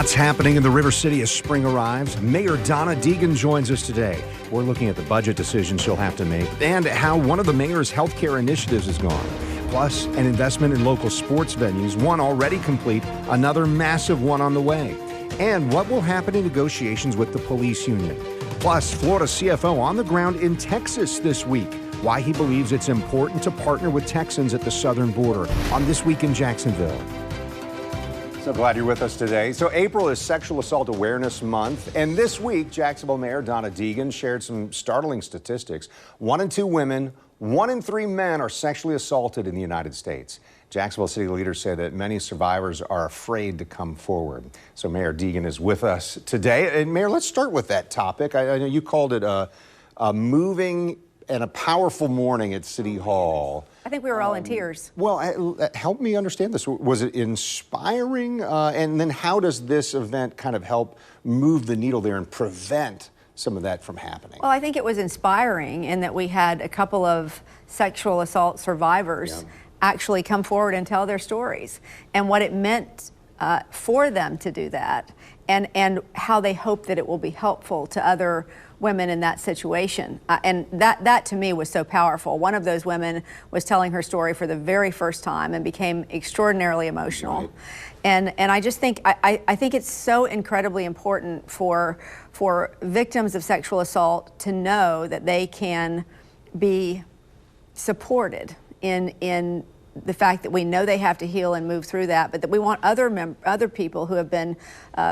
Lots happening in the River City as spring arrives. Mayor Donna Deegan joins us today. We're looking at the budget decisions she'll have to make and how one of the mayor's healthcare initiatives is gone. Plus, an investment in local sports venues, one already complete, another massive one on the way. And what will happen in negotiations with the police union. Plus, Florida CFO on the ground in Texas this week. Why he believes it's important to partner with Texans at the southern border on This Week in Jacksonville. So glad you're with us today. So April is Sexual Assault Awareness Month, and this week, Jacksonville Mayor Donna Deegan shared some startling statistics. 1 in 2 women, 1 in 3 men are sexually assaulted in the United States. Jacksonville city leaders say that many survivors are afraid to come forward. So Mayor Deegan is with us today. And Mayor, let's start with that topic. I know you called it a moving and a powerful morning at City Hall. I think we were all in tears. Well, help me understand this. Was it inspiring? And then how does this event kind of help move the needle there and prevent some of that from happening? Well, I think it was inspiring in that we had a couple of sexual assault survivors actually come forward and tell their stories and what it meant for them to do that, and how they hope that it will be helpful to other women in that situation. And that to me was so powerful. One of those women was telling her story for the very first time and became extraordinarily emotional. Right. And I just think, I think it's so incredibly important for victims of sexual assault to know that they can be supported in the fact that we know they have to heal and move through that, but that we want other people who have been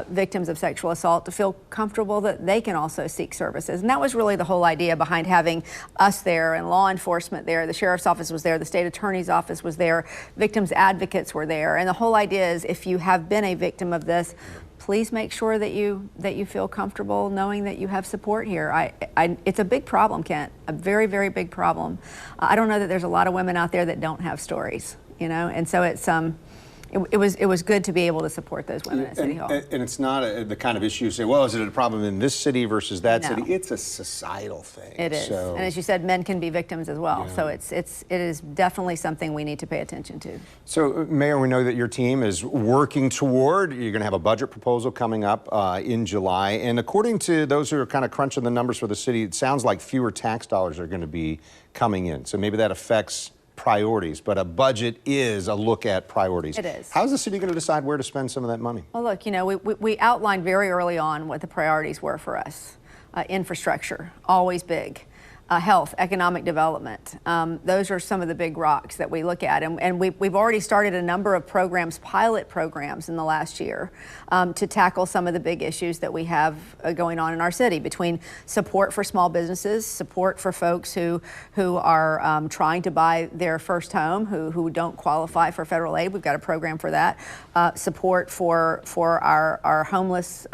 victims of sexual assault to feel comfortable that they can also seek services. And that was really the whole idea behind having us there and law enforcement there. The sheriff's office was there, the state attorney's office was there, victims advocates were there. And the whole idea is, if you have been a victim of this, please make sure that you feel comfortable knowing that you have support here. It's a big problem, Kent, a very, very big problem. I don't know that there's a lot of women out there that don't have stories, you know, and so it was good to be able to support those women at City Hall. And it's not the kind of issue you say, well, is it a problem in this city versus that city? It's a societal thing. It is. So, and as you said, men can be victims as well. Yeah. So it is definitely something we need to pay attention to. So, Mayor, we know that your team is working toward, you're going to have a budget proposal coming up in July. And according to those who are kind of crunching the numbers for the city, it sounds like fewer tax dollars are going to be coming in. So maybe that affects priorities, but a budget is a look at priorities. It is. How's the city going to decide where to spend some of that money? Well, look, you know, we outlined very early on what the priorities were for us. Infrastructure, always big. Health, economic development. Those are some of the big rocks that we look at. And we've already started a number of programs, pilot programs in the last year to tackle some of the big issues that we have going on in our city, between support for small businesses, support for folks who are trying to buy their first home, who don't qualify for federal aid. We've got a program for that. Support for our homeless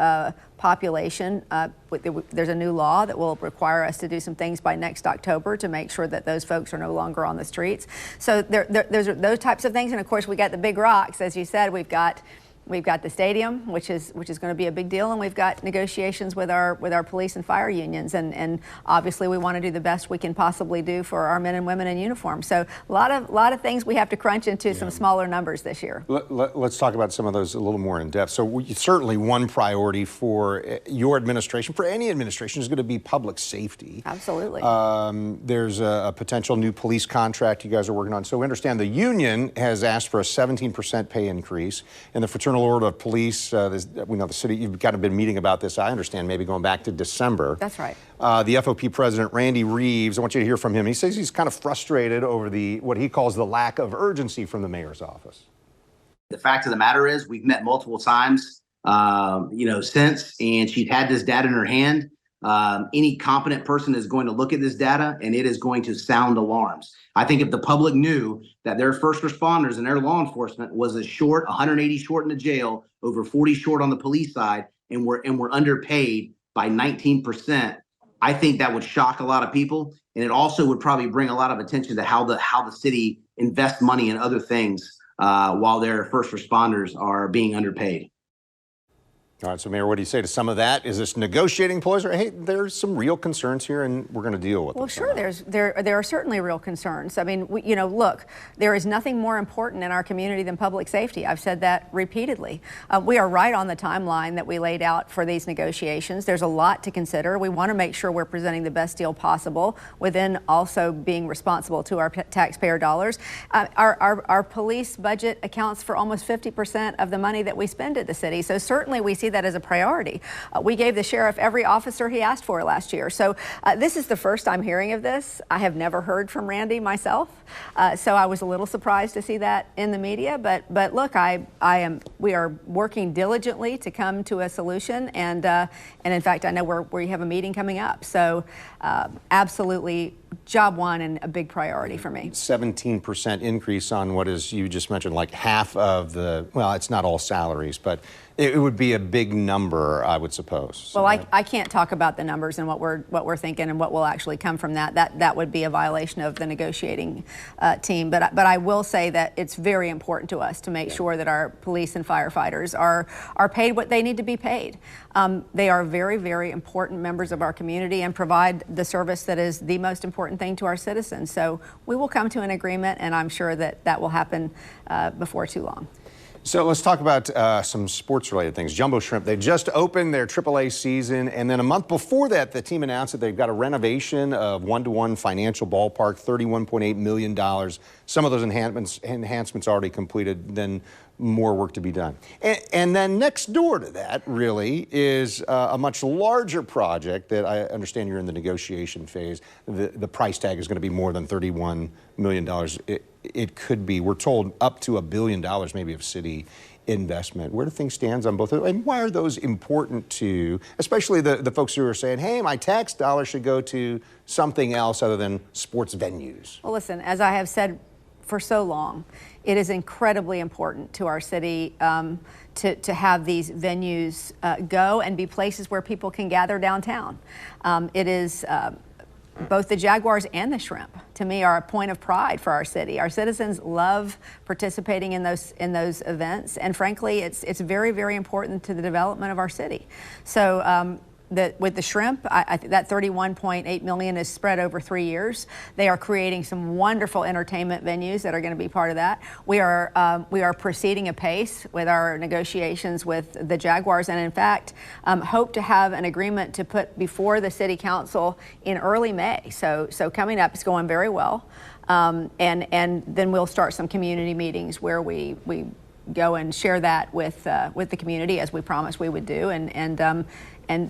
population. There's a new law that will require us to do some things by next October to make sure that those folks are no longer on the streets. So there's those types of things, and of course we got the big rocks. As you said, we've got the stadium, which is going to be a big deal, and we've got negotiations with our police and fire unions, and obviously we want to do the best we can possibly do for our men and women in uniform. So a lot of things we have to crunch into some smaller numbers this year. Let's talk about some of those a little more in depth. So certainly one priority for your administration, for any administration, is going to be public safety. Absolutely. There's a potential new police contract you guys are working on. So we understand the union has asked for a 17% pay increase, and the Fraternal Order of Police, we know the city, you've kind of been meeting about this, I understand, maybe going back to December. That's right. The FOP president, Randy Reeves, I want you to hear from him. He says he's kind of frustrated over what he calls the lack of urgency from the mayor's office. The fact of the matter is, we've met multiple times, since, and she's had this data in her hand. Any competent person is going to look at this data, and it is going to sound alarms. I think if the public knew that their first responders and their law enforcement was as short, 180 short in the jail, over 40 short on the police side, and we're underpaid by 19%, I think that would shock a lot of people, and it also would probably bring a lot of attention to how the city invests money in other things while their first responders are being underpaid. All right, so Mayor, what do you say to some of that? Is this negotiating ploys, or hey, there's some real concerns here, and we're going to deal with them? Well, sure, there are certainly real concerns. I mean, look, there is nothing more important in our community than public safety. I've said that repeatedly. We are right on the timeline that we laid out for these negotiations. There's a lot to consider. We want to make sure we're presenting the best deal possible within also being responsible to our taxpayer dollars. Our police budget accounts for almost 50% of the money that we spend at the city, so certainly we see that as a priority. We gave the sheriff every officer he asked for last year. So this is the first I'm hearing of this. I have never heard from Randy myself. So I was a little surprised to see that in the media. But look, we are working diligently to come to a solution. And in fact, I know we have a meeting coming up. So absolutely job one and a big priority for me. 17% increase on what is, you just mentioned, like half of the, well, it's not all salaries, but it would be a big number, I would suppose. Well, I can't talk about the numbers and what we're thinking and what will actually come from that. That would be a violation of the negotiating team. But I will say that it's very important to us to make sure that our police and firefighters are paid what they need to be paid. They are very, very important members of our community and provide the service that is the most important thing to our citizens. So we will come to an agreement, and I'm sure that will happen before too long. So let's talk about some sports-related things. Jumbo Shrimp, they just opened their AAA season, and then a month before that, the team announced that they've got a renovation of one-to-one financial ballpark, $31.8 million. Some of those enhancements already completed, then more work to be done. And then next door to that, really, is a much larger project that I understand you're in the negotiation phase. The price tag is going to be more than $31 million. It could be, we're told, up to $1 billion maybe of city investment. Where do things stand on both of them? And why are those important to, especially the folks who are saying, hey, my tax dollars should go to something else other than sports venues? Well, listen, as I have said for so long, it is incredibly important to our city to have these venues go and be places where people can gather downtown. It is both the Jaguars and the Shrimp, to me, are a point of pride for our city. Our citizens love participating in those events, and frankly, it's very, very important to the development of our city. So with the Shrimp, I think that $31.8 million is spread over 3 years. They are creating some wonderful entertainment venues that are going to be part of that. We are proceeding apace with our negotiations with the Jaguars, and in fact, hope to have an agreement to put before the City Council in early May. So coming up, it's going very well, and then we'll start some community meetings where we go and share that with the community, as we promised we would do, and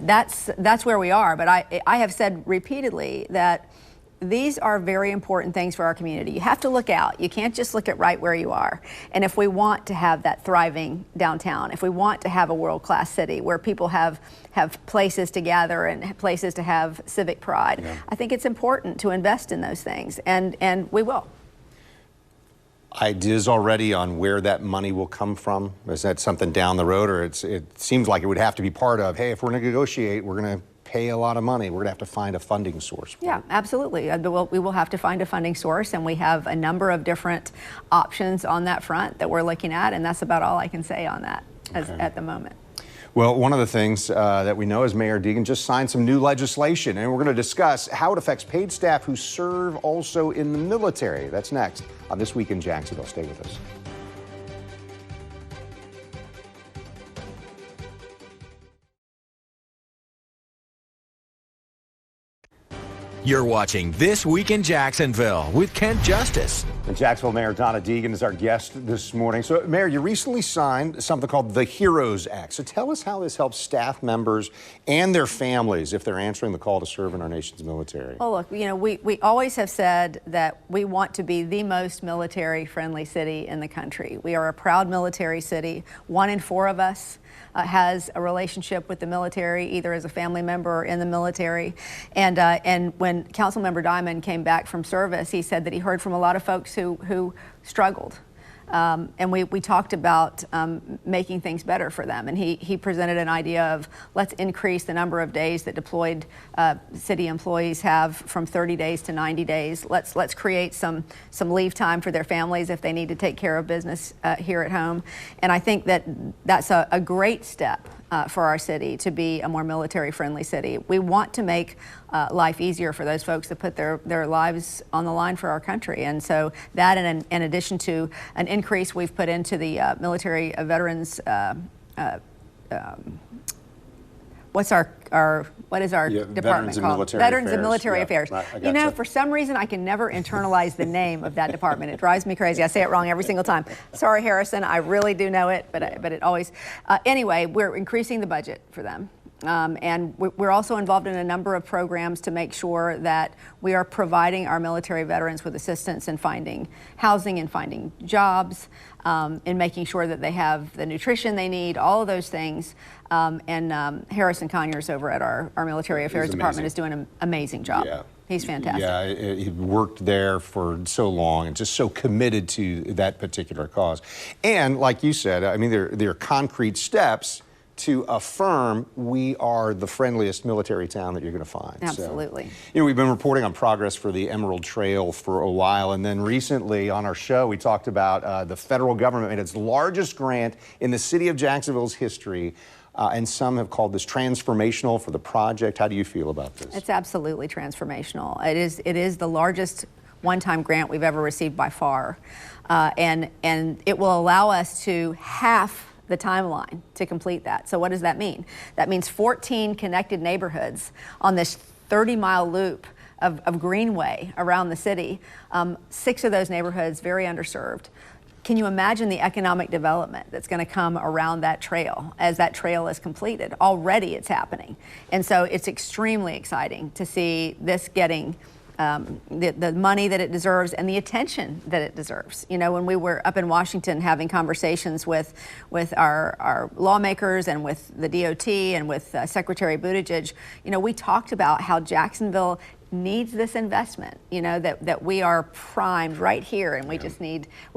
that's where we are. But I have said repeatedly that these are very important things for our community. You have to look out. You can't just look at right where you are. And if we want to have that thriving downtown, if we want to have a world-class city where people have places to gather and places to have civic pride, I think it's important to invest in those things, and we will. Ideas already on where that money will come from? Is that something down the road, or it seems like it would have to be part of, hey, if we're going to negotiate, we're going to pay a lot of money, we're going to have to find a funding source. Yeah, absolutely. We will have to find a funding source, and we have a number of different options on that front that we're looking at, and that's about all I can say on that at the moment. Well, one of the things that we know is Mayor Deegan just signed some new legislation, and we're going to discuss how it affects paid staff who serve also in the military. That's next on This Week in Jacksonville. Stay with us. You're watching This Week in Jacksonville with Kent Justice. And Jacksonville Mayor Donna Deegan is our guest this morning. So, Mayor, you recently signed something called the HEROES Act. So tell us how this helps staff members and their families if they're answering the call to serve in our nation's military. Well, look, we always have said that we want to be the most military-friendly city in the country. We are a proud military city. 1 in 4 of us has a relationship with the military, either as a family member or in the military. And when Councilmember Diamond came back from service, he said that he heard from a lot of folks who struggled. And we talked about making things better for them. And he presented an idea of, let's increase the number of days that deployed city employees have from 30 days to 90 days. Let's create some leave time for their families if they need to take care of business here at home. And I think that's a great step for our city to be a more military-friendly city. We want to make life easier for those folks that put their lives on the line for our country. And so that, in addition to an increase we've put into the military veterans, what is our department called? Veterans and Military Affairs. You know, for some reason, I can never internalize the name of that department. It drives me crazy. I say it wrong every single time. Sorry, Harrison. I really do know it, but it always. Anyway, we're increasing the budget for them. And we're also involved in a number of programs to make sure that we are providing our military veterans with assistance in finding housing and finding jobs, in making sure that they have the nutrition they need, all of those things. And Harrison Conyers over at our Military Affairs Department is doing an amazing job. Yeah. He's fantastic. Yeah, he worked there for so long and just so committed to that particular cause. And like you said, I mean, there are concrete steps to affirm we are the friendliest military town that you're going to find. Absolutely. So, you know, we've been reporting on progress for the Emerald Trail for a while, and then recently on our show we talked about the federal government made its largest grant in the city of Jacksonville's history, and some have called this transformational for the project. How do you feel about this? It's absolutely transformational. It is the largest one-time grant we've ever received by far, and it will allow us to half the timeline to complete that. So what does that mean? That means 14 connected neighborhoods on this 30-mile loop of greenway around the city. 6 of those neighborhoods very underserved. Can you imagine the economic development that's going to come around that trail as that trail is completed? Already it's happening. And so it's extremely exciting to see this getting the money that it deserves and the attention that it deserves. You know, when we were up in Washington having conversations with our lawmakers and with the DOT and with Secretary Buttigieg, you know, we talked about how Jacksonville needs this investment, you know, that we are primed right here, and we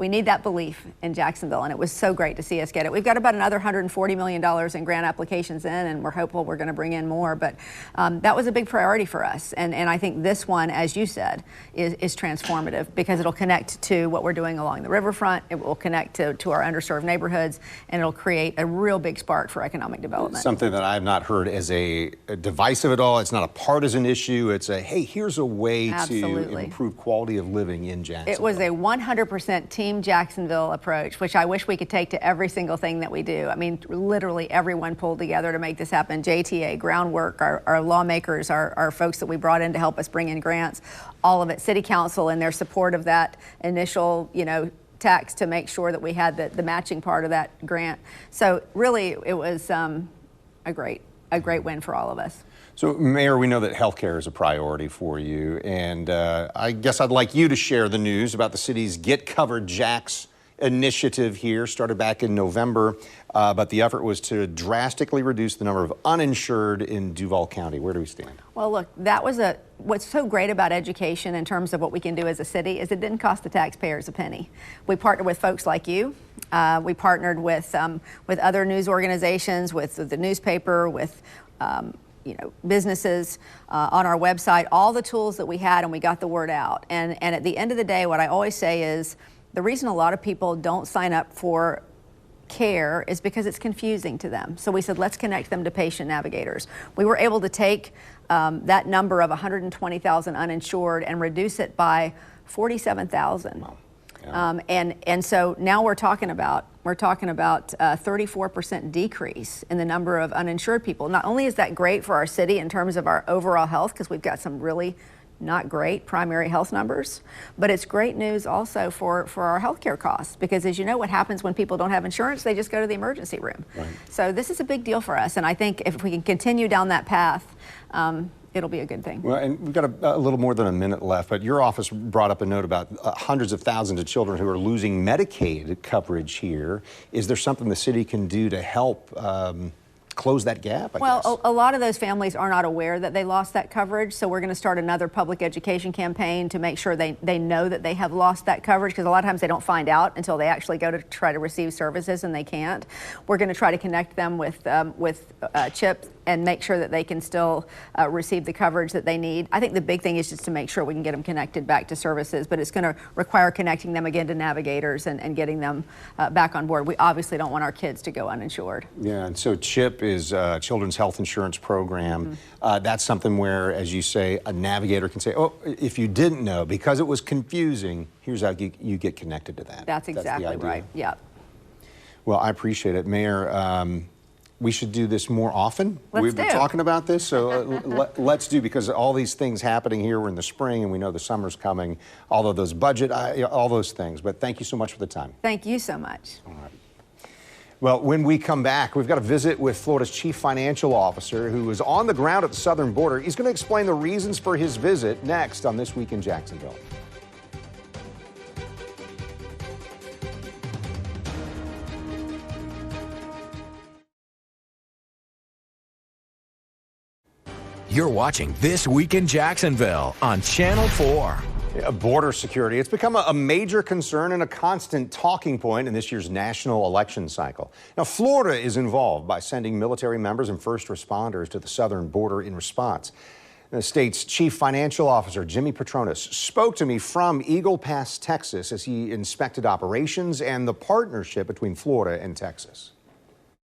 need that belief in Jacksonville, and it was so great to see us get it. We've got about another $140 million in grant applications in, and we're hopeful we're going to bring in more, but that was a big priority for us, and I think this one, as you said, is transformative because it'll connect to what we're doing along the riverfront, it will connect to our underserved neighborhoods, and it'll create a real big spark for economic development. Something that I've not heard as a divisive at all. It's not a partisan issue. It's a, hey, here's a way to improve quality of living in Jacksonville. It was a 100% Team Jacksonville approach, which I wish we could take to every single thing that we do. I mean, literally everyone pulled together to make this happen. JTA, groundwork, our lawmakers, our folks that we brought in to help us bring in grants, all of it. City Council and their support of that initial, you know, tax to make sure that we had the matching part of that grant. So really, it was a great win for all of us. So, Mayor, we know that healthcare is a priority for you, and I guess I'd like you to share the news about the city's Get Covered Jacks initiative here, started back in November, but the effort was to drastically reduce the number of uninsured in Duval County. Where do we stand? Well, look, that was what's so great about education in terms of what we can do as a city is it didn't cost the taxpayers a penny. We partnered with folks like you. We partnered with other news organizations, with the newspaper, with you know, businesses on our website, all the tools that we had, and we got the word out. And at the end of the day, what I always say is the reason a lot of people don't sign up for care is because it's confusing to them. So we said, let's connect them to patient navigators. We were able to take that number of 120,000 uninsured and reduce it by 47,000. Wow. Yeah. And so now we're talking about a 34% decrease in the number of uninsured people. Not only is that great for our city in terms of our overall health, because we've got some really not great primary health numbers, but it's great news also for our healthcare costs, because as you know, what happens when people don't have insurance, they just go to the emergency room. Right. So this is a big deal for us, and I think if we can continue down that path, it'll be a good thing. Well, and we've got a little more than a minute left, but your office brought up a note about hundreds of thousands of children who are losing Medicaid coverage here. Is there something the city can do to help close that gap, I guess? A lot of those families are not aware that they lost that coverage, so we're going to start another public education campaign to make sure they know that they have lost that coverage, because a lot of times they don't find out until they actually go to try to receive services and they can't. We're going to try to connect them with CHIP, and make sure that they can still receive the coverage that they need. I think the big thing is just to make sure we can get them connected back to services, but it's going to require connecting them again to navigators and getting them back on board. We obviously don't want our kids to go uninsured. Yeah, and so CHIP is a children's health insurance program. That's something where, as you say, a navigator can say, oh, if you didn't know, because it was confusing, here's how you get connected to that. That's exactly right. Yeah. Well, I appreciate it. Mayor, we should do this more often. We've been talking about this, so let's do, because all these things happening here, we're in the spring and we know the summer's coming, all of those budget, all those things. But thank you so much for the time. Thank you so much. All right. Well, when we come back, we've got a visit with Florida's chief financial officer who is on the ground at the southern border. He's going to explain the reasons for his visit next on This Week in Jacksonville. You're watching This Week in Jacksonville on Channel 4. Border security. It's become a major concern and a constant talking point in this year's national election cycle. Now, Florida is involved by sending military members and first responders to the southern border in response. The state's chief financial officer, Jimmy Petronas, spoke to me from Eagle Pass, Texas, as he inspected operations and the partnership between Florida and Texas.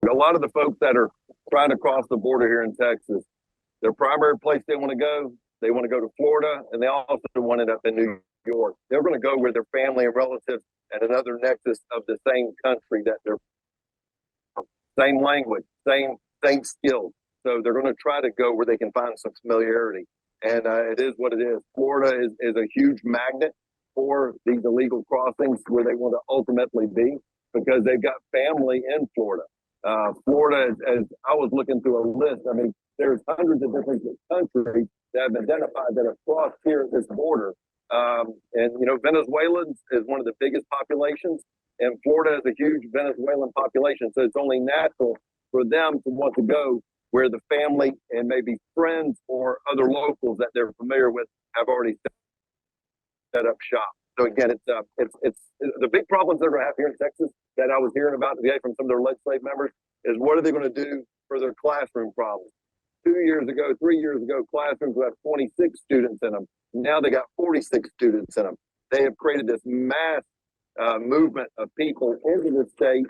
A lot of the folks that are trying to cross the border here in Texas, their primary place they want to go to Florida, and they also want to end up in New York. They're going to go where their family and relatives and another nexus of the same country, that they're same language, same skills. So they're going to try to go where they can find some familiarity. And it is what it is. Florida is a huge magnet for these illegal crossings where they want to ultimately be, because they've got family in Florida. Florida, as I was looking through a list, I mean, there's hundreds of different countries that have identified that have crossed here at this border. And, you know, Venezuelans is one of the biggest populations, and Florida has a huge Venezuelan population. So it's only natural for them to want to go where the family and maybe friends or other locals that they're familiar with have already set up shop. So again, it's the big problems they're going to have here in Texas that I was hearing about today from some of their legislative members is, what are they going to do for their classroom problems? 3 years ago, classrooms would have 26 students in them. Now they got 46 students in them. They have created this mass movement of people into the state,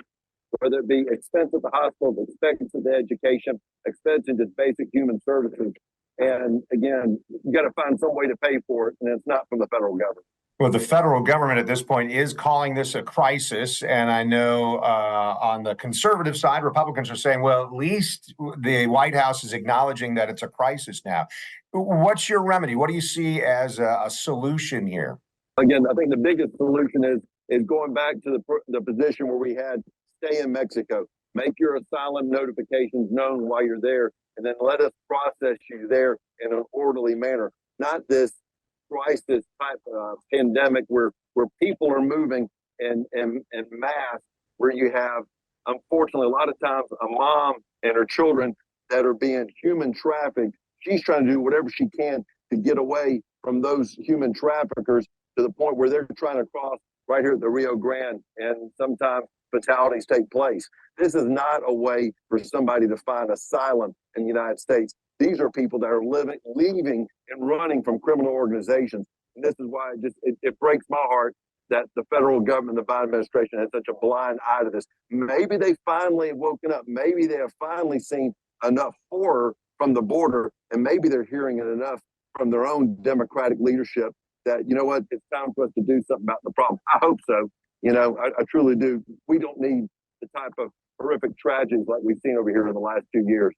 whether it be expense at the hospitals, expense at the education, expense into basic human services. And again, you got to find some way to pay for it, and it's not from the federal government. Well, the federal government at this point is calling this a crisis. And I know on the conservative side, Republicans are saying, well, at least the White House is acknowledging that it's a crisis now. What's your remedy? What do you see as a solution here? Again, I think the biggest solution is going back to the position where we had stay in Mexico. Make your asylum notifications known while you're there, and then let us process you there in an orderly manner. Not this crisis type of pandemic where people are moving in mass, where you have, unfortunately, a lot of times a mom and her children that are being human trafficked. She's trying to do whatever she can to get away from those human traffickers, to the point where they're trying to cross right here at the Rio Grande, and sometimes fatalities take place. This is not a way for somebody to find asylum in the United States. These are people that are leaving and running from criminal organizations. And this is why it breaks my heart that the federal government, the Biden administration, has such a blind eye to this. Maybe they finally have woken up. Maybe they have finally seen enough horror from the border, and maybe they're hearing it enough from their own Democratic leadership that, you know what, it's time for us to do something about the problem. I hope so. You know, I truly do. We don't need the type of horrific tragedies like we've seen over here in the last 2 years.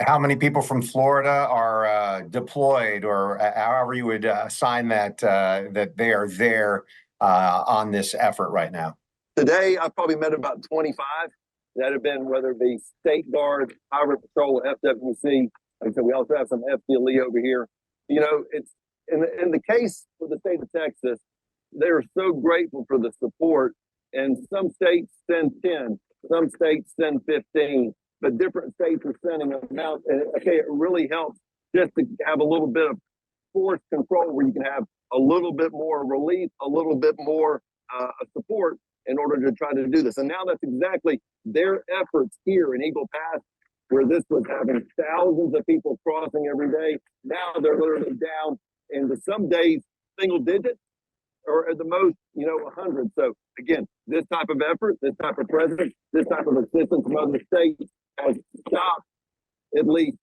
How many people from Florida are deployed, or however you would assign that they are there on this effort right now? Today, I've probably met about 25 that have been, whether it be State Guard, Highway Patrol, FWC. Like I said, we also have some FDLE over here. You know, it's in the case for the state of Texas, they are so grateful for the support. And some states send 10, some states send 15. But different states are sending them out. And okay, it really helps just to have a little bit of force control, where you can have a little bit more relief, a little bit more support in order to try to do this. And now that's exactly their efforts here in Eagle Pass where this was having thousands of people crossing every day. Now they're literally down into some days single digits, or at the most, 100. So again, this type of effort, this type of presence, this type of assistance from other states has stopped at least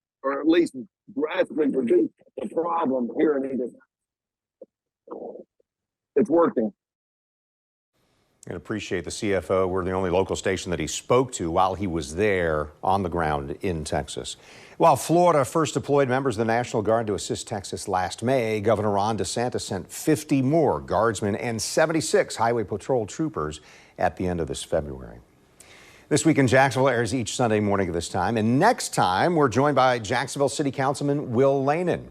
drastically reduced the problem here in Eagan. It's working. And appreciate the CFO. We're the only local station that he spoke to while he was there on the ground in Texas. While Florida first deployed members of the National Guard to assist Texas last May, Governor Ron DeSantis sent 50 more guardsmen and 76 highway patrol troopers at the end of this February. This Week in Jacksonville airs each Sunday morning at this time. And next time, we're joined by Jacksonville City Councilman Will Lanin.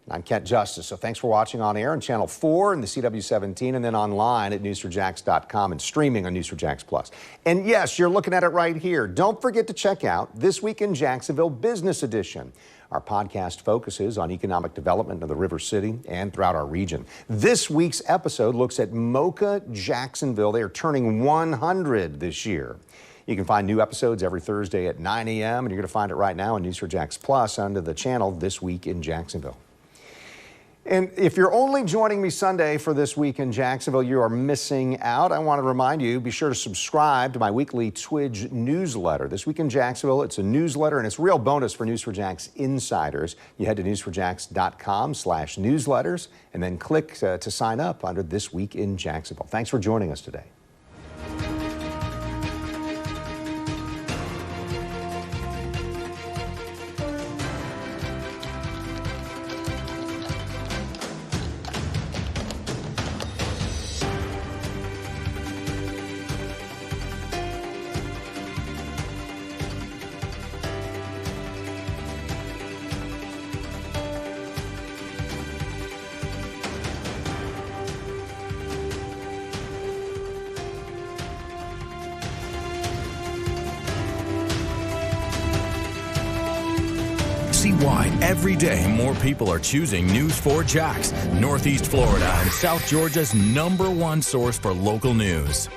I'm Kent Justice, so thanks for watching on air on Channel 4 and the CW17, and then online at news4jax.com and streaming on News4Jax Plus. And yes, you're looking at it right here. Don't forget to check out This Week in Jacksonville Business Edition. Our podcast focuses on economic development of the River City and throughout our region. This week's episode looks at Mocha Jacksonville. They are turning 100 this year. You can find new episodes every Thursday at 9 a.m., and you're going to find it right now on News4Jax Plus under the channel This Week in Jacksonville. And if you're only joining me Sunday for This Week in Jacksonville, you are missing out. I want to remind you, be sure to subscribe to my weekly Twidge newsletter. This Week in Jacksonville, it's a newsletter, and it's a real bonus for News4Jax insiders. You head to news4jax.com/newsletters, and then click to sign up under This Week in Jacksonville. Thanks for joining us today. See why every day more people are choosing News4Jax, Northeast Florida and South Georgia's #1 source for local news.